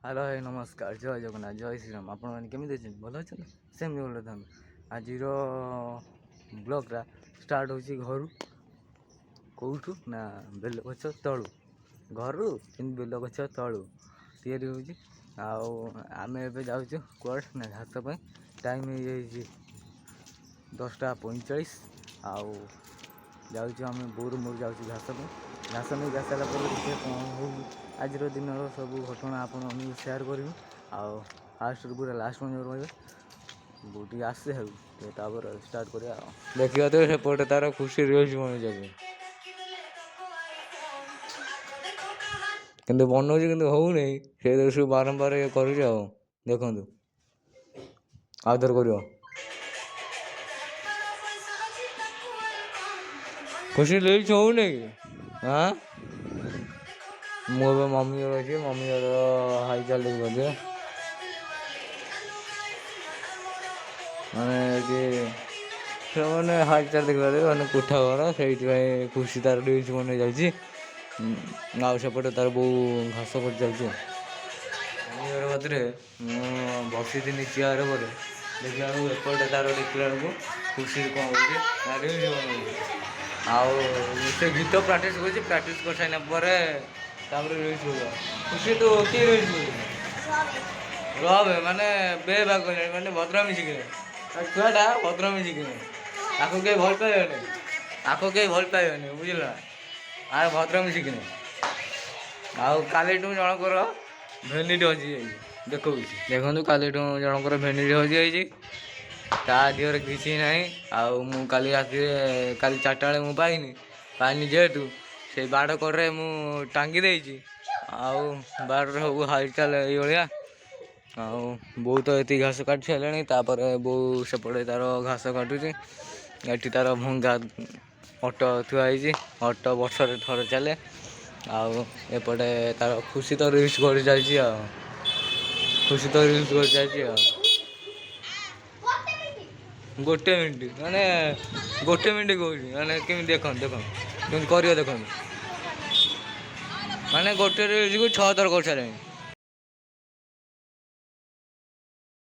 hello भाई नमस्कार जय जगन्नाथ जय श्रीराम आपण मैंने केमी अच्छे भल अच्छे सेमती भल था आज ब्लॉगटा स्टार्ट हो घर कौटू ना बेल गछ तलू घर कि बेल गछ तलू तैयारी होमें ए जाऊँ कौड़ ना घास टाइम हो 10:45 आम बोर मोर जाऊँ घास नहीं घास सारा देखिए कौन हो आज दिन सब घटना आप सेयार करी फास्ट पूरा लास्ट में रही बूटी आसे स्टार्ट कर देखिए तो सेपटे तार खुशी रही मन जाए कि बनाऊँ कि होनी से सब बारंबार ये कर देखु आउथर कर खुशी रही होनी हाँ मुझे मम्मी अच्छी मम्मी हाई चाल बोधे मैंने हाई चाल देखा मैंने कोठा घर से खुशी तार रिल्स बन जापटे तार बो घास कर चलती मम्मी घर कतरे बसी थी चेयर पर देखा एपटे तार देखला बेलू खुशी कौन कर रिल्स बन से गीत प्राक्ट कर सारा रिल्स बोल खुशी तू किए रिल्स रहे माने बेबाग माने भद्रामी शिखे छुआटा भद्रामी शिखे आपको कहीं भल पाइबे आपको कहीं भल पाइबे बुझल आर भद्रामी शिखने आलिठू जनकर भेनिटी हजि जाइए देखो देखो कालीठू जनकर भेनिटी हजि जाइए ता देहर किसी ना काली राति काली 4टा बेले मुझे पाइनी जेहेतु से बाड़ कड़े मु टांगी देती बाड़ सब हाई चाल ये बो तो ये घास काट सारे बो सेपटे तार घास काटुची ये तार भंगा अटो थुआई अटो वर्षे थर चले आपटे तार खुशी तो रिल्स कर चलती खुशी तो रिल्स कर चलती गोटे मिनिट माने गोटे मिनिट कौन मैंने कमी देख देख कमी कर देख माने गोटे रिल्स को 6 थर कर सारे